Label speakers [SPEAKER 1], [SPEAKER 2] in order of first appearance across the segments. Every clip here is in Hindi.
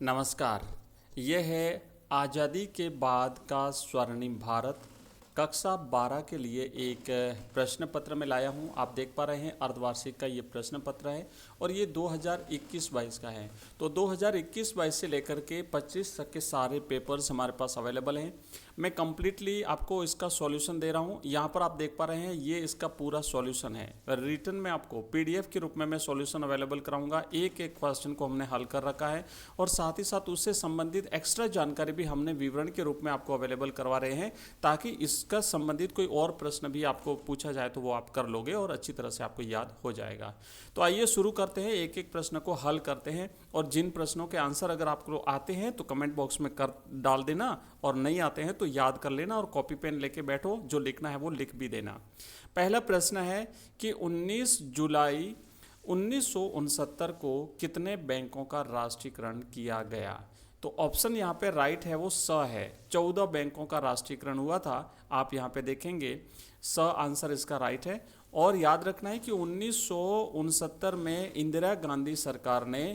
[SPEAKER 1] नमस्कार। यह है आज़ादी के बाद का स्वर्णिम भारत कक्षा 12 के लिए एक प्रश्न पत्र में लाया हूं। आप देख पा रहे हैं अर्धवार्षिक का ये प्रश्न पत्र है और ये 2021-22 का है। तो 2021-22 से लेकर के 25 तक के सारे पेपर्स हमारे पास अवेलेबल हैं। मैं कंप्लीटली आपको इसका सॉल्यूशन दे रहा हूं। यहाँ पर आप देख पा रहे हैं ये इसका पूरा सॉल्यूशन है। रिटर्न में आपको पीडीएफ के रूप में मैं सॉल्यूशन अवेलेबल कराऊंगा। एक एक क्वेश्चन को हमने हल कर रखा है और साथ ही साथ उससे संबंधित एक्स्ट्रा जानकारी भी हमने विवरण के रूप में आपको अवेलेबल करवा रहे हैं, ताकि इसका संबंधित कोई और प्रश्न भी आपको पूछा जाए तो वो आप कर लोगे और अच्छी तरह से आपको याद हो जाएगा। तो आइए शुरू करते हैं, एक एक प्रश्न को हल करते हैं और जिन प्रश्नों के आंसर अगर आपको आते हैं तो कमेंट बॉक्स में कर डाल देना और नहीं आते हैं तो याद कर लेना और कॉपी पेन लेके बैठो, जो लिखना है वो लिख भी देना। पहला प्रश्न है कि 19 जुलाई 1969 को कितने बैंकों का राष्ट्रीयकरण किया गया? तो ऑप्शन यहाँ पे राइट है वो स है। 14 बैंकों का राष्ट्रीयकरण हुआ था। आप यहाँ पे देखेंगे स आंसर इसका राइट है। और याद रखना है कि 1969 में इंदिरा गांधी सरकार ने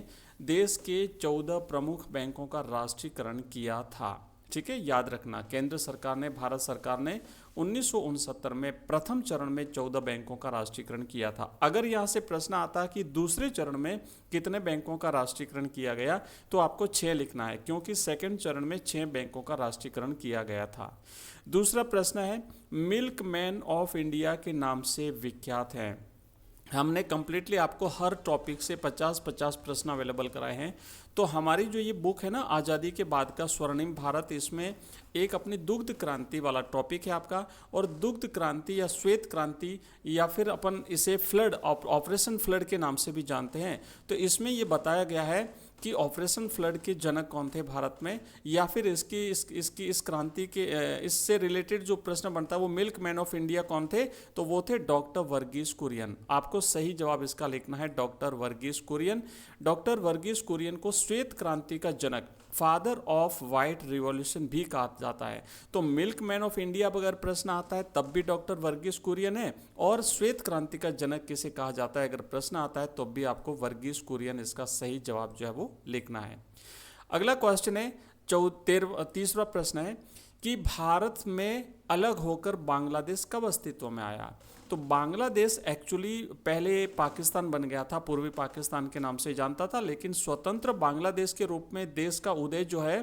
[SPEAKER 1] देश के 14 प्रमुख बैंकों का राष्ट्रीयकरण किया था। ठीक है, याद रखना, केंद्र सरकार ने, भारत सरकार ने 1969 में प्रथम चरण में 14 बैंकों का राष्ट्रीयकरण किया था। अगर यहाँ से प्रश्न आता है कि दूसरे चरण में कितने बैंकों का राष्ट्रीयकरण किया गया, तो आपको 6 लिखना है, क्योंकि सेकंड चरण में 6 बैंकों का राष्ट्रीयकरण किया गया था। दूसरा प्रश्न है, मिल्कमैन ऑफ इंडिया के नाम से विख्यात है। हमने कम्प्लीटली आपको हर टॉपिक से 50-50 प्रश्न अवेलेबल कराए हैं। तो हमारी जो ये बुक है ना, आज़ादी के बाद का स्वर्णिम भारत, इसमें एक अपनी दुग्ध क्रांति वाला टॉपिक है आपका। और दुग्ध क्रांति या श्वेत क्रांति या फिर अपन इसे फ्लड, ऑपरेशन फ्लड के नाम से भी जानते हैं। तो इसमें ये बताया गया है कि ऑपरेशन फ्लड के जनक कौन थे भारत में, या फिर इस क्रांति के इससे रिलेटेड जो प्रश्न बनता है वो मिल्क मैन ऑफ इंडिया कौन थे, तो वो थे डॉक्टर वर्गीस कुरियन। आपको सही जवाब इसका लिखना है डॉक्टर वर्गीस कुरियन। डॉक्टर वर्गीस कुरियन को श्वेत क्रांति का जनक, फादर ऑफ व्हाइट रिवॉल्यूशन भी कहा जाता है। तो मिल्क मैन ऑफ इंडिया अगर प्रश्न आता है तब भी डॉक्टर वर्गीस कुरियन है, और श्वेत क्रांति का जनक किसे कहा जाता है अगर प्रश्न आता है तो भी आपको वर्गीस कुरियन इसका सही जवाब जो है वो लिखना है। अगला क्वेश्चन है, तीसरा प्रश्न है कि भारत में अलग होकर बांग्लादेश कब अस्तित्व में आया? तो बांग्लादेश एक्चुअली पहले पाकिस्तान बन गया था, पूर्वी पाकिस्तान के नाम से जानता था, लेकिन स्वतंत्र बांग्लादेश के रूप में देश का उदय जो है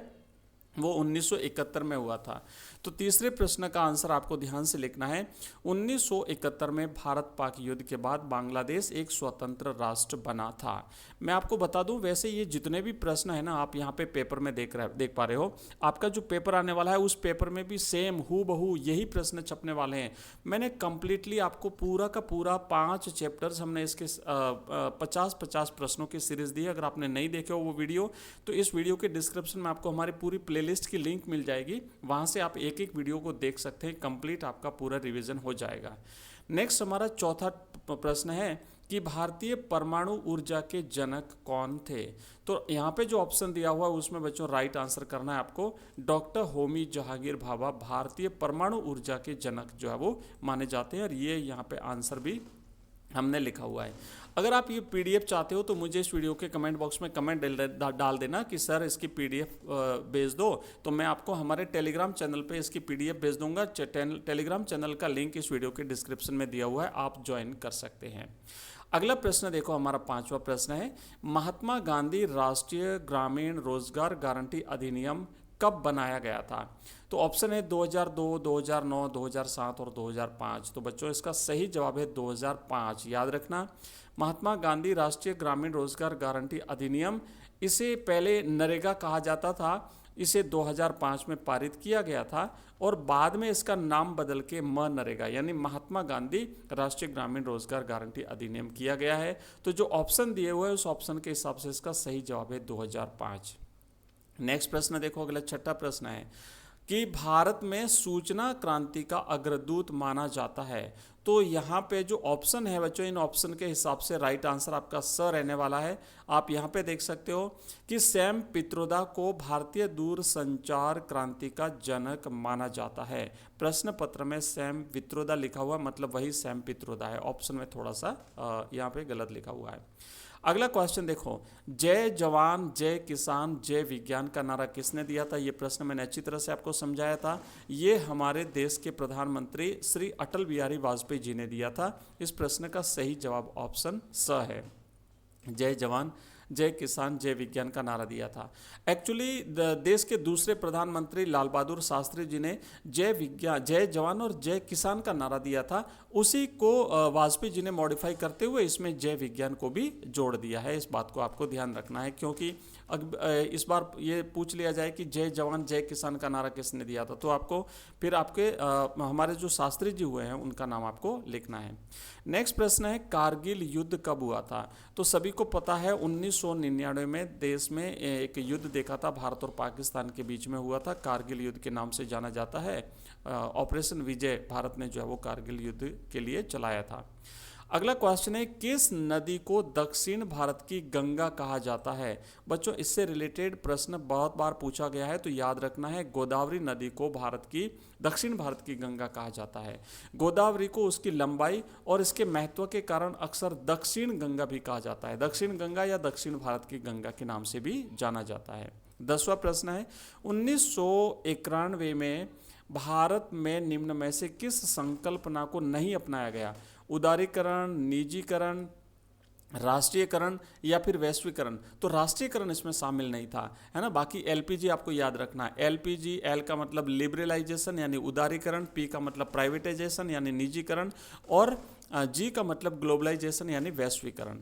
[SPEAKER 1] वो 1971 में हुआ था। तो तीसरे प्रश्न का आंसर आपको ध्यान से लिखना है। 1971 में भारत पाक युद्ध के बाद बांग्लादेश एक स्वतंत्र राष्ट्र बना था। मैं आपको बता दूं, वैसे ये जितने भी प्रश्न है ना, आप यहाँ पे पेपर में देख पा रहे हो, आपका जो पेपर आने वाला है उस पेपर में भी सेम हूबहू यही प्रश्न छपने वाले हैं। मैंने कंप्लीटली आपको पूरा का पूरा 5 चैप्टर्स हमने इसके 50-50 प्रश्नों की सीरीज दी है। अगर आपने नहीं देखे हो वो वीडियो, तो इस वीडियो के डिस्क्रिप्शन में आपको हमारी पूरी प्लेलिस्ट की लिंक मिल जाएगी, वहाँ से आप एक एक वीडियो को देख सकते हैं। कंप्लीट आपका पूरा रिवीजन हो जाएगा। नेक्स्ट हमारा चौथा प्रश्न है कि भारतीय परमाणु ऊर्जा के जनक कौन थे? तो यहाँ पे जो ऑप्शन दिया हुआ है उसमें बच्चों राइट आंसर करना है आपको। डॉक्टर होमी जहांगीर भाभा भारतीय परमाणु ऊर्जा के जनक जो है वो माने जाते हैं, और ये यहाँ पे आंसर भी हमने लिखा हुआ है। अगर आप ये पीडीएफ चाहते हो तो मुझे इस वीडियो के कमेंट बॉक्स में कमेंट डाल देना कि सर इसकी पीडीएफ भेज दो, तो मैं आपको हमारे टेलीग्राम चैनल पे इसकी पीडीएफ भेज दूंगा। टेलीग्राम चैनल का लिंक इस वीडियो के डिस्क्रिप्शन में दिया हुआ है, आप ज्वाइन कर सकते हैं। अगला प्रश्न देखो, हमारा 5वां प्रश्न है, महात्मा गांधी राष्ट्रीय ग्रामीण रोजगार गारंटी अधिनियम कब बनाया गया था? तो ऑप्शन है 2002, 2009, 2007 और 2005। तो बच्चों इसका सही जवाब है 2005। याद रखना, महात्मा गांधी राष्ट्रीय ग्रामीण रोजगार गारंटी अधिनियम, इसे पहले नरेगा कहा जाता था, इसे 2005 में पारित किया गया था और बाद में इसका नाम बदल के मनरेगा यानी महात्मा गांधी राष्ट्रीय ग्रामीण रोजगार गारंटी अधिनियम किया गया है। तो जो ऑप्शन दिए हुए हैं उस ऑप्शन के हिसाब से इसका सही जवाब है 2005। नेक्स्ट प्रश्न देखो, अगला 6ठा प्रश्न है कि भारत में सूचना क्रांति का अग्रदूत माना जाता है। तो यहाँ पे जो ऑप्शन है बच्चों, इन ऑप्शन के हिसाब से राइट आंसर आपका स रहने वाला है। आप यहाँ पे देख सकते हो कि सैम पित्रोदा को भारतीय दूरसंचार क्रांति का जनक माना जाता है। प्रश्न पत्र में सैम पित्रोदा लिखा हुआ, मतलब वही सैम पित्रोदा है। ऑप्शन में थोड़ा सा यहाँ पे गलत लिखा हुआ है। अगला क्वेश्चन देखो, जय जवान जय किसान जय विज्ञान का नारा किसने दिया था? ये प्रश्न मैंने अच्छी तरह से आपको समझाया था। ये हमारे देश के प्रधानमंत्री श्री अटल बिहारी वाजपेयी जी ने दिया था। इस प्रश्न का सही जवाब ऑप्शन स है। जय जवान जय किसान जय विज्ञान का नारा दिया था। एक्चुअली देश के दूसरे प्रधानमंत्री लाल बहादुर शास्त्री जी ने जय विज्ञान जय जवान और जय किसान का नारा दिया था। उसी को वाजपेयी जी ने मॉडिफाई करते हुए इसमें जय विज्ञान को भी जोड़ दिया है। इस बात को आपको ध्यान रखना है, क्योंकि इस बार ये पूछ लिया जाए कि जय जवान जय किसान का नारा किसने दिया था, तो आपको फिर आपके हमारे जो शास्त्री जी हुए हैं उनका नाम आपको लिखना है। नेक्स्ट प्रश्न है, कारगिल युद्ध कब हुआ था? तो सभी को पता है 1999 में देश में एक युद्ध देखा था, भारत और पाकिस्तान के बीच में हुआ था। कारगिल युद्ध के नाम से जाना जाता है। ऑपरेशन विजय भारत ने जो है वो कारगिल युद्ध के लिए चलाया था। अगला क्वेश्चन है, किस नदी को दक्षिण भारत की गंगा कहा जाता है? बच्चों, इससे रिलेटेड प्रश्न बहुत बार पूछा गया है, तो याद रखना है गोदावरी नदी को भारत की दक्षिण भारत की गंगा कहा जाता है। गोदावरी को उसकी लंबाई और इसके महत्व के कारण अक्सर दक्षिण गंगा भी कहा जाता है। दक्षिण गंगा या दक्षिण भारत की गंगा के नाम से भी जाना जाता है। 10वां प्रश्न है, 1991 में भारत में निम्न में से किस संकल्पना को नहीं अपनाया गया? उदारीकरण, निजीकरण, राष्ट्रीयकरण या फिर वैश्वीकरण? तो राष्ट्रीयकरण इसमें शामिल नहीं था, है ना। बाकी एलपीजी आपको याद रखना है। एलपीजी, एल का मतलब लिबरलाइजेशन यानी उदारीकरण, पी का मतलब प्राइवेटाइजेशन यानी निजीकरण, और जी का मतलब ग्लोबलाइजेशन यानी वैश्वीकरण।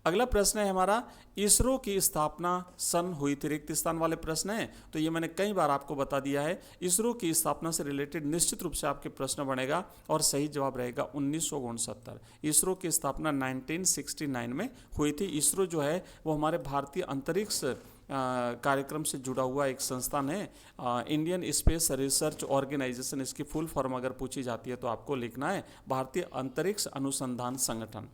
[SPEAKER 1] अगला प्रश्न है हमारा, इसरो की स्थापना सन हुई थी? रिक्त स्थान वाले प्रश्न है, तो ये मैंने कई बार आपको बता दिया है। इसरो की स्थापना से रिलेटेड निश्चित रूप से आपके प्रश्न बनेगा और सही जवाब रहेगा 1969। इसरो की स्थापना 1969 में हुई थी। इसरो जो है वो हमारे भारतीय अंतरिक्ष कार्यक्रम से जुड़ा हुआ एक संस्थान है। इंडियन स्पेस रिसर्च ऑर्गेनाइजेशन, इसकी फुल फॉर्म अगर पूछी जाती है तो आपको लिखना है भारतीय अंतरिक्ष अनुसंधान संगठन।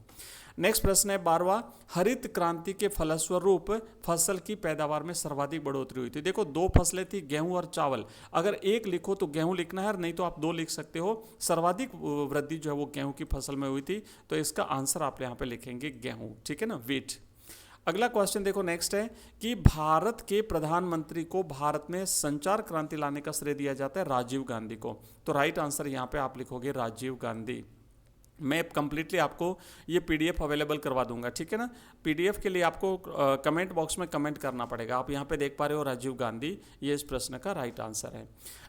[SPEAKER 1] नेक्स्ट प्रश्न है 12वां, हरित क्रांति के फलस्वरूप फसल की पैदावार में सर्वाधिक बढ़ोतरी हुई थी? देखो, दो फसलें थी, गेहूं और चावल। अगर एक लिखो तो गेहूं लिखना है, नहीं तो आप दो लिख सकते हो। सर्वाधिक वृद्धि जो है वो गेहूं की फसल में हुई थी, तो इसका आंसर आप यहाँ पे लिखेंगे गेहूं, ठीक है ना, वीट। अगला क्वेश्चन देखो, नेक्स्ट है कि भारत के प्रधानमंत्री को भारत में संचार क्रांति लाने का श्रेय दिया जाता है राजीव गांधी को। तो राइट आंसर यहाँ पे आप लिखोगे राजीव गांधी। मैं कंप्लीटली आपको ये पीडीएफ अवेलेबल करवा दूंगा, ठीक है ना। पीडीएफ के लिए आपको कमेंट बॉक्स में कमेंट करना पड़ेगा। आप यहाँ पे देख पा रहे हो राजीव गांधी, ये इस प्रश्न का राइट आंसर है।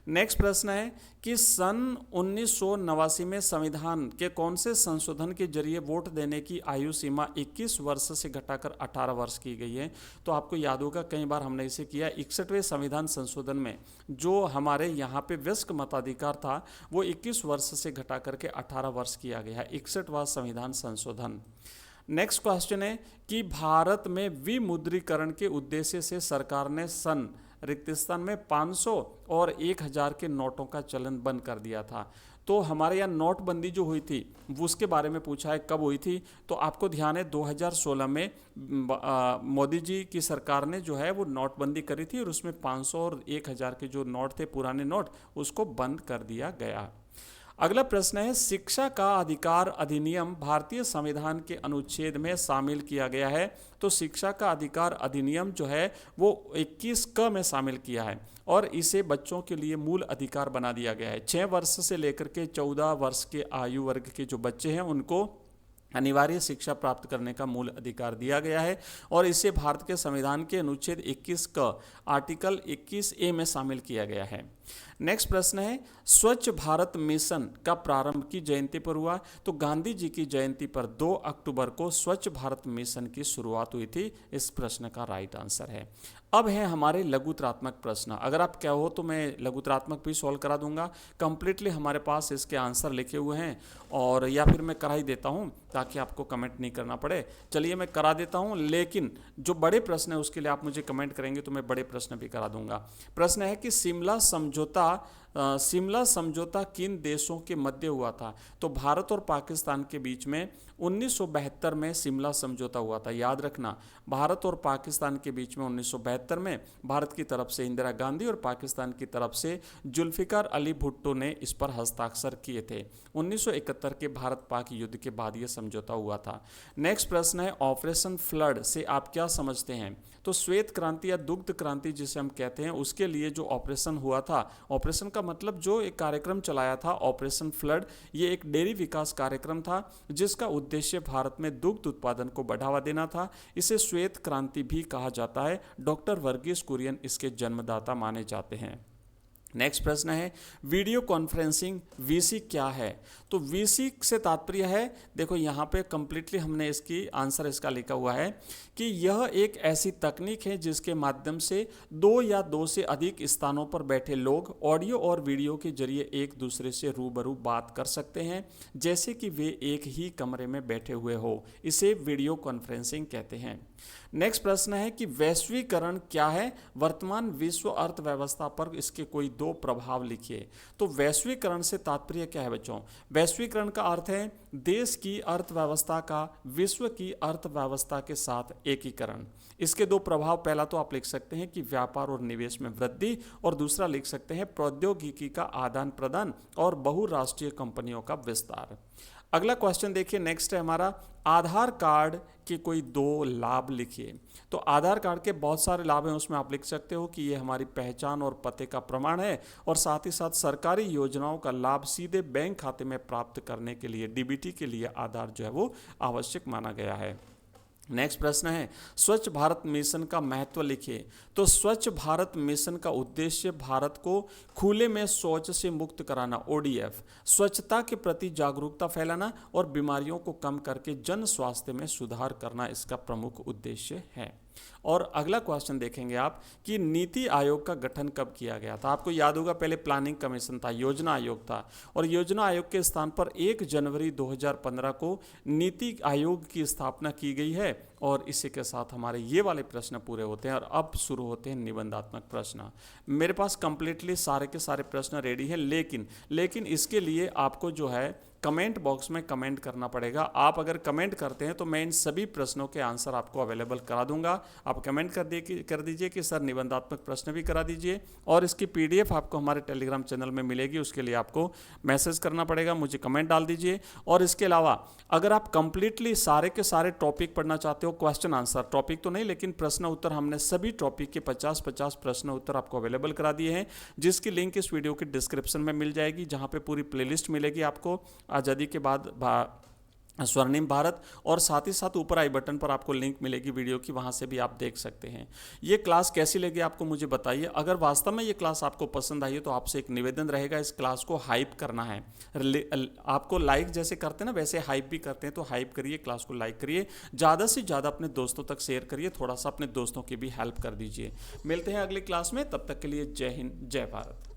[SPEAKER 1] नेक्स्ट प्रश्न है कि सन 1989 में संविधान के कौन से संशोधन के जरिए वोट देने की आयु सीमा 21 वर्ष से घटाकर 18 वर्ष की गई है? तो आपको याद होगा कई बार हमने इसे किया। 61वें संविधान संशोधन में जो हमारे यहाँ पे वयस्क मताधिकार था वो 21 वर्ष से घटा करके 18 वर्ष किया गया है। 61वां संविधान संशोधन। नेक्स्ट क्वेश्चन है कि भारत में विमुद्रीकरण के उद्देश्य से सरकार ने सन रिक्त स्थान में 500 और 1000 के नोटों का चलन बंद कर दिया था। तो हमारे यहाँ नोटबंदी जो हुई थी वो उसके बारे में पूछा है, कब हुई थी? तो आपको ध्यान है 2016 में मोदी जी की सरकार ने जो है वो नोटबंदी करी थी और उसमें 500 और 1000 के जो नोट थे, पुराने नोट, उसको बंद कर दिया गया। अगला प्रश्न है, शिक्षा का अधिकार अधिनियम भारतीय संविधान के अनुच्छेद में शामिल किया गया है? तो शिक्षा का अधिकार अधिनियम जो है वो 21 क में शामिल किया है और इसे बच्चों के लिए मूल अधिकार बना दिया गया है। 6 वर्ष से लेकर के 14 वर्ष के आयु वर्ग के जो बच्चे हैं उनको अनिवार्य शिक्षा प्राप्त करने का मूल अधिकार दिया गया है और इसे भारत के संविधान के अनुच्छेद 21 का आर्टिकल 21A में शामिल किया गया है। नेक्स्ट प्रश्न है, स्वच्छ भारत मिशन का प्रारंभ की जयंती पर हुआ? तो गांधी जी की जयंती पर 2 अक्टूबर को स्वच्छ भारत मिशन की शुरुआत हुई थी। इस प्रश्न का राइट आंसर है। अब है हमारे लघुत्रात्मक प्रश्न। अगर आप कहो तो मैं लघुत्रात्मक भी सॉल्व करा दूंगा। कंप्लीटली हमारे पास इसके आंसर लिखे हुए हैं और या फिर मैं करा ही देता हूं ताकि आपको कमेंट नहीं करना पड़े। चलिए मैं करा देता हूं, लेकिन जो बड़े प्रश्न है उसके लिए आप मुझे कमेंट करेंगे तो मैं बड़े प्रश्न भी करा दूंगा। प्रश्न है कि शिमला समझौता किन देशों के मध्य हुआ था? तो भारत और पाकिस्तान के बीच में 1972 में शिमला समझौता हुआ था। याद रखना, भारत और पाकिस्तान के बीच में 1972 में भारत की तरफ से इंदिरा गांधी और पाकिस्तान की तरफ से जुल्फिकार अली भुट्टो ने इस पर हस्ताक्षर किए थे। 1971 के भारत पाक युद्ध के बाद यह समझौता हुआ था। नेक्स्ट प्रश्न है, ऑपरेशन फ्लड से आप क्या समझते हैं? तो श्वेत क्रांति या दुग्ध क्रांति जिसे हम कहते हैं, उसके लिए जो ऑपरेशन हुआ था, ऑपरेशन का मतलब जो एक कार्यक्रम चलाया था ऑपरेशन फ्लड, ये एक डेयरी विकास कार्यक्रम था जिसका उद्देश्य भारत में दुग्ध उत्पादन को बढ़ावा देना था। इसे श्वेत क्रांति भी कहा जाता है। डॉक्टर वर्गीस कुरियन इसके जन्मदाता माने जाते हैं। नेक्स्ट प्रश्न है, वीडियो कॉन्फ्रेंसिंग वीसी क्या है? तो वीसी से तात्पर्य है, देखो यहाँ पे कंप्लीटली हमने इसकी आंसर इसका लिखा हुआ है कि यह एक ऐसी तकनीक है जिसके माध्यम से दो या दो से अधिक स्थानों पर बैठे लोग ऑडियो और वीडियो के जरिए एक दूसरे से रूबरू बात कर सकते हैं जैसे कि वे एक ही कमरे में बैठे हुए हो। इसे वीडियो कॉन्फ्रेंसिंग कहते हैं। नेक्स्ट प्रश्न है कि वैश्वीकरण क्या है? वर्तमान विश्व अर्थव्यवस्था पर इसके कोई दो प्रभाव लिखिए। तो वैश्वीकरण से तात्पर्य क्या है बच्चों? वैश्वीकरण का अर्थ है देश की अर्थव्यवस्था का विश्व की अर्थव्यवस्था के साथ एकीकरण। इसके दो प्रभाव, पहला तो आप लिख सकते हैं कि व्यापार और निवेश में वृद्धि, और दूसरा लिख सकते हैं प्रौद्योगिकी का आदान प्रदान और बहुराष्ट्रीय कंपनियों का विस्तार। अगला क्वेश्चन देखिए, नेक्स्ट है हमारा, आधार कार्ड के कोई दो लाभ लिखिए। तो आधार कार्ड के बहुत सारे लाभ हैं, उसमें आप लिख सकते हो कि ये हमारी पहचान और पते का प्रमाण है, और साथ ही साथ सरकारी योजनाओं का लाभ सीधे बैंक खाते में प्राप्त करने के लिए डीबीटी के लिए आधार जो है वो आवश्यक माना गया है। नेक्स्ट प्रश्न है, स्वच्छ भारत मिशन का महत्व लिखिए। तो स्वच्छ भारत मिशन का उद्देश्य भारत को खुले में शौच से मुक्त कराना, ओडीएफ, स्वच्छता के प्रति जागरूकता फैलाना और बीमारियों को कम करके जन स्वास्थ्य में सुधार करना इसका प्रमुख उद्देश्य है। और अगला क्वेश्चन देखेंगे आप कि नीति आयोग का गठन कब किया गया था? आपको याद होगा पहले प्लानिंग कमीशन था, योजना आयोग था, और योजना आयोग के स्थान पर 1 जनवरी 2015 को नीति आयोग की स्थापना की गई है। और इसी के साथ हमारे ये वाले प्रश्न पूरे होते हैं, और अब शुरू होते हैं निबंधात्मक प्रश्न। मेरे पास कंप्लीटली सारे के सारे प्रश्न रेडी हैं, लेकिन इसके लिए आपको जो है कमेंट बॉक्स में कमेंट करना पड़ेगा। आप अगर कमेंट करते हैं तो मैं इन सभी प्रश्नों के आंसर आपको अवेलेबल करा दूंगा। आप कमेंट कर दीजिए कि सर निबंधात्मक प्रश्न भी करा दीजिए, और इसकी पीडीएफ आपको हमारे टेलीग्राम चैनल में मिलेगी। उसके लिए आपको मैसेज करना पड़ेगा, मुझे कमेंट डाल दीजिए। और इसके अलावा अगर आप कंप्लीटली सारे के सारे टॉपिक पढ़ना चाहते हो, क्वेश्चन आंसर, टॉपिक तो नहीं लेकिन प्रश्न उत्तर, हमने सभी टॉपिक के 50-50 प्रश्न उत्तर आपको अवेलेबल करा दिए हैं, जिसकी लिंक इस वीडियो के डिस्क्रिप्शन में मिल जाएगी, जहाँ पे पूरी प्लेलिस्ट मिलेगी आपको आज़ादी के बाद स्वर्णिम भारत, और साथ ही साथ ऊपर आई बटन पर आपको लिंक मिलेगी वीडियो की, वहाँ से भी आप देख सकते हैं। ये क्लास कैसी लगी आपको मुझे बताइए। अगर वास्तव में ये क्लास आपको पसंद आई है तो आपसे एक निवेदन रहेगा, इस क्लास को हाइप करना है। आपको लाइक जैसे करते हैं ना, वैसे हाइप भी करते हैं, तो हाइप करिए, क्लास को लाइक करिए, ज़्यादा से ज़्यादा अपने दोस्तों तक शेयर करिए, थोड़ा सा अपने दोस्तों की भी हेल्प कर दीजिए। मिलते हैं अगली क्लास में, तब तक के लिए जय हिंद, जय भारत।